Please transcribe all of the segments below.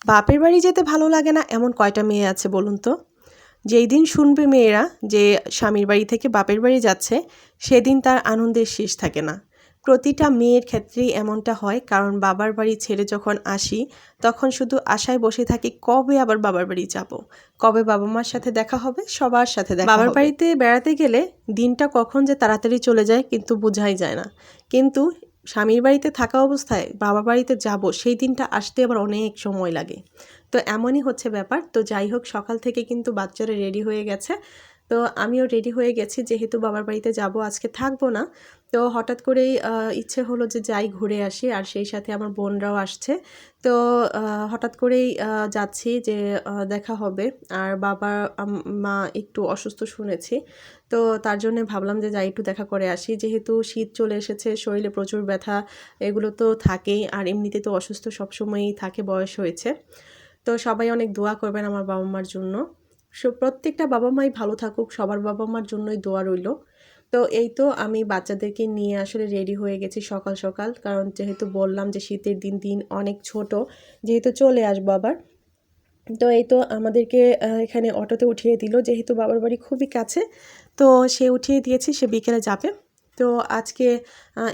বাপের বাড়ি যেতে ভালো লাগে না এমন কয়টা মেয়ে আছে বলুন তো? যেই দিন শুনবে মেয়েরা যে স্বামীর বাড়ি থেকে বাপের বাড়ি যাচ্ছে, সেদিন তার আনন্দের শেষ থাকে না। প্রতিটা মেয়ের ক্ষেত্রেই এমনটা হয়, কারণ বাবার বাড়ি ছেড়ে যখন আসি, তখন শুধু আশায় বসে থাকি কবে আবার বাবার বাড়ি যাব, কবে বাবা মার সাথে দেখা হবে, সবার সাথে দেখা হবে। বাবার বাড়িতে বেড়াতে গেলে দিনটা কখন যে তাড়াতাড়ি চলে যায় কিন্তু বোঝাই যায় না। কিন্তু স্বামীর বাড়িতে থাকা অবস্থায় বাবার বাড়িতে যাব, সেই দিনটা আসতে আবার অনেক সময় লাগে। তো এমনই হচ্ছে ব্যাপার। তো যাই হোক, সকাল থেকে কিন্তু বাচ্চারা রেডি হয়ে গেছে। তো আমিও রেডি হয়ে গেছি, যেহেতু বাবার বাড়িতে যাব, আজকে থাকবো না। তো হঠাৎ করেই ইচ্ছে হলো যে যাই ঘুরে আসি, আর সেই সাথে আমার বোনরাও আসছে। তো হঠাৎ করেই যাচ্ছি যে দেখা হবে। আর বাবা মা একটু অসুস্থ শুনেছি, তো তার জন্য ভাবলাম যে যাই একটু দেখা করে আসি। যেহেতু শীত চলে এসেছে, শরীরে প্রচুর ব্যথা এগুলো তো থাকেই, আর এমনিতে তো অসুস্থ সবসময়ই থাকে, বয়স হয়েছে। তো সবাই অনেক দোয়া করবেন আমার বাবা মার জন্য। প্রত্যেকটা বাবা মাই ভালো থাকুক, সবার বাবা মার জন্যই দোয়া রইল। তো এই তো আমি বাচ্চাদেরকে নিয়ে আসলে রেডি হয়ে গেছি সকাল সকাল, কারণ যেহেতু বললাম যে শীতের দিন অনেক ছোট, যেহেতু চলে আসবো আবার। তো এই তো আমাদেরকে এখানে অটোতে উঠিয়ে দিল, যেহেতু বাবার বাড়ি খুবই কাছে। তো সে উঠিয়ে দিয়েছে, সে বিকেলে যাবে। তো আজকে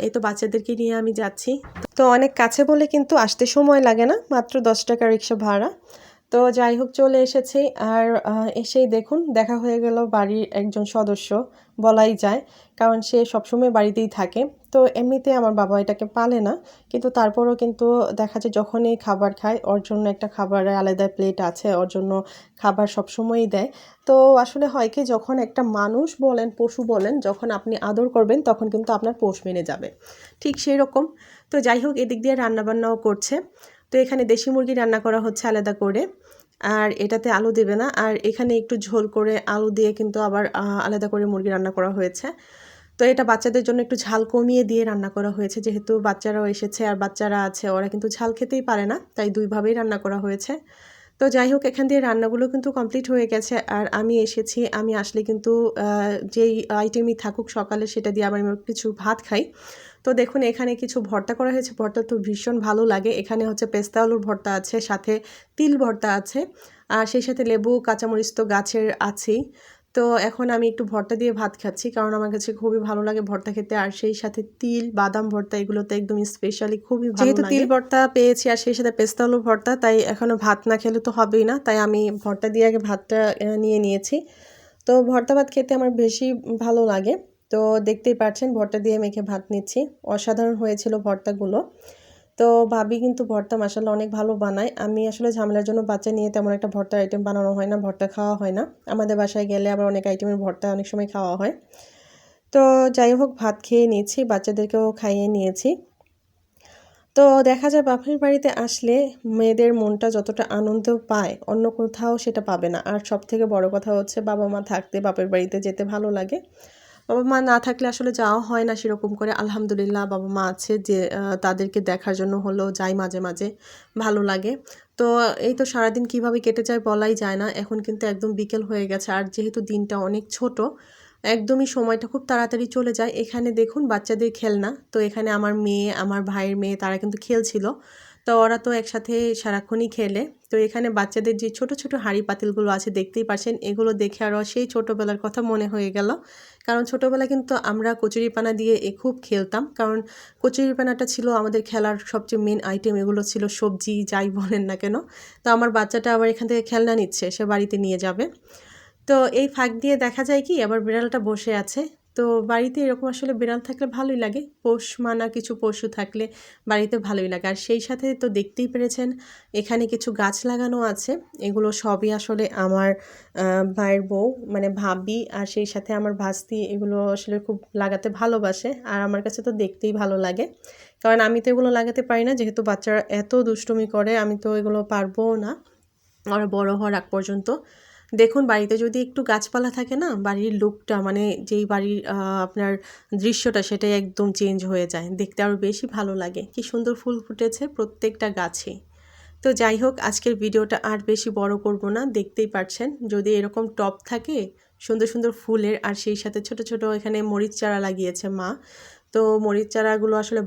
এই তো বাচ্চাদেরকে নিয়ে আমি যাচ্ছি। তো অনেক কাছে বলে কিন্তু আসতে সময় লাগে না, মাত্র 10 টাকা রিক্সা ভাড়া। তো যাই হোক, চলে এসেছি। আর এসেই দেখুন, দেখা হয়ে গেল বাড়ির একজন সদস্য বলাই যায়, কারণ সে সবসময় বাড়িতেই থাকে। তো এমনিতে আমার বাবা এটাকে পালে না, কিন্তু তারপরও কিন্তু দেখা যায় যখনই খাবার খায়, ওর জন্য একটা খাবারের আলাদা প্লেট আছে, ওর জন্য খাবার সবসময়ই দেয়। তো আসলে হয় কি, যখন একটা মানুষ বলেন, পশু বলেন, যখন আপনি আদর করবেন তখন কিন্তু আপনার পোষ মেনে যাবে, ঠিক সেই রকম। তো যাই হোক, এদিক দিয়ে রান্নাবান্নাও করছে। তো এখানে দেশি মুরগি রান্না করা হচ্ছে আলাদা করে, আর এটাতে আলু দেবে না। আর এখানে একটু ঝোল করে আলু দিয়ে কিন্তু আবার আলাদা করে মুরগি রান্না করা হয়েছে। তো এটা বাচ্চাদের জন্য একটু ঝাল কমিয়ে দিয়ে রান্না করা হয়েছে, যেহেতু বাচ্চারাও এসেছে আর বাচ্চারা আছে, ওরা কিন্তু ঝাল খেতেই পারে না, তাই দুইভাবেই রান্না করা হয়েছে। তো যাই হোক, এখান দিয়ে রান্নাগুলো কিন্তু কমপ্লিট হয়ে গেছে। আর আমি এসেছি, আমি আসলে কিন্তু যেই আইটেমই থাকুক সকালে, সেটা দিয়ে আবার আমি কিছু ভাত খাই। তো দেখুন, এখানে কিছু ভর্তা করা হয়েছে, ভর্তা তো ভীষণ ভালো লাগে। এখানে হচ্ছে পেস্তা আলুর ভর্তা আছে, সাথে তিল ভর্তা আছে, আর সেই সাথে লেবু কাঁচামরিচ তো গাছের আছেই। তো এখন আমি একটু ভর্তা দিয়ে ভাত খাচ্ছি, কারণ আমার কাছে খুবই ভালো লাগে ভর্তা খেতে। আর সেই সাথে তিল বাদাম ভর্তা, এগুলো তো একদম স্পেশালি খুবই ভালো লাগে। যেহেতু তিল ভর্তা পেয়েছি আর সেই সাথে পেস্তা আলু ভর্তা, তাই এখনও ভাত না খেলে তো হবেই না, তাই আমি ভর্তা দিয়ে আগে ভাতটা নিয়ে নিয়েছি। তো ভর্তা ভাত খেতে আমার বেশি ভালো লাগে। তো দেখতেই পাচ্ছেন, ভর্তা দিয়ে মেখে ভাত নিচ্ছি। অসাধারণ হয়েছিল ভর্তাগুলো। তো ভাবি কিন্তু ভর্তা মাশাআল্লাহ অনেক ভালো বানায়। আমি আসলে ঝামেলার জন্য বাচ্চা নিয়ে তেমন একটা ভর্তার আইটেম বানানো হয় না, ভর্তা খাওয়া হয় না। আমাদের বাসায় গেলে আবার অনেক আইটেমের ভর্তা অনেক সময় খাওয়া হয়। তো যাই হোক, ভাত খেয়ে নিয়েছি, বাচ্চাদেরকেও খাইয়ে নিয়েছি। তো দেখা যায় বাপের বাড়িতে আসলে মেয়েদের মনটা যতটা আনন্দ পায়, অন্য কোথাও সেটা পাবে না। আর সবথেকে বড় কথা হচ্ছে, বাবা মা থাকতে বাপের বাড়িতে যেতে ভালো লাগে। বাবা মা না থাকলে আসলে যাওয়া হয় না সেরকম করে। আলহামদুলিল্লাহ বাবা মা আছে, যে তাদেরকে দেখার জন্য হলেও যাই মাঝে মাঝে, ভালো লাগে। তো এই তো সারাদিন কিভাবে কেটে যায় বলাই যায় না। এখন কিন্তু একদম বিকেল হয়ে গেছে, আর যেহেতু দিনটা অনেক ছোট, একদমই সময়টা খুব তাড়াতাড়ি চলে যায়। এখানে দেখুন বাচ্চাদের খেলনা, তো এখানে আমার মেয়ে, আমার ভাইয়ের মেয়ে, তারা কিন্তু খেলছিল। তো ওরা তো একসাথে সারাক্ষণই খেলে। তো এখানে বাচ্চাদের যে ছোট ছোট হাঁড়ি পাতিলগুলো আছে, দেখতেই পাচ্ছেন, এগুলো দেখে আরও সেই ছোটোবেলার কথা মনে হয়ে গেল। কারণ ছোটোবেলায় কিন্তু আমরা কচুরিপানা দিয়ে খুব খেলতাম, কারণ কচুরিপানাটা ছিল আমাদের খেলার সবচেয়ে মেন আইটেম। এগুলো ছিল সবজি, যাই বলেন না কেন। তো আমার বাচ্চাটা আবার এখান থেকে খেলনা নিচ্ছে, সে বাড়িতে নিয়ে যাবে। তো এই ফাঁক দিয়ে দেখা যায় কি, আবার বিড়ালটা বসে আছে। তো বাড়িতে এরকম আসলে বিড়াল থাকলে ভালোই লাগে, পোষ মানা কিছু পশু থাকলে বাড়িতে ভালোই লাগে। আর সেই সাথে তো দেখতেই পেরেছেন, এখানে কিছু গাছ লাগানো আছে। এগুলো সবই আসলে আমার ভাইয়ের বউ, মানে ভাবি, আর সেই সাথে আমার ভাস্তি, এগুলো আসলে খুব লাগাতে ভালোবাসে। আর আমার কাছে তো দেখতেই ভালো লাগে, কারণ আমি তো এগুলো লাগাতে পারি না, যেহেতু বাচ্চারা এত দুষ্টুমি করে, আমি তো এগুলো পারবও না ওরা বড় হওয়ার আগ পর্যন্ত। দেখুন, বাড়িতে যদি একটু গাছপালা থাকে না, বাড়ির লুকটা, মানে যেই বাড়ির আপনার দৃশ্যটা, সেটাই একদম চেঞ্জ হয়ে যায়, দেখতে আরও বেশি ভালো লাগে। কি সুন্দর ফুল ফুটেছে প্রত্যেকটা গাছে। তো যাই হোক, আজকের ভিডিওটা আর বেশি বড় করব না। দেখতেই পাচ্ছেন, যদি এরকম টব থাকে সুন্দর সুন্দর ফুলের, আর সেই সাথে ছোট ছোট এখানে মরিচ চারা লাগিয়েছে মা। তো মরিচ চারাগুলো আসলে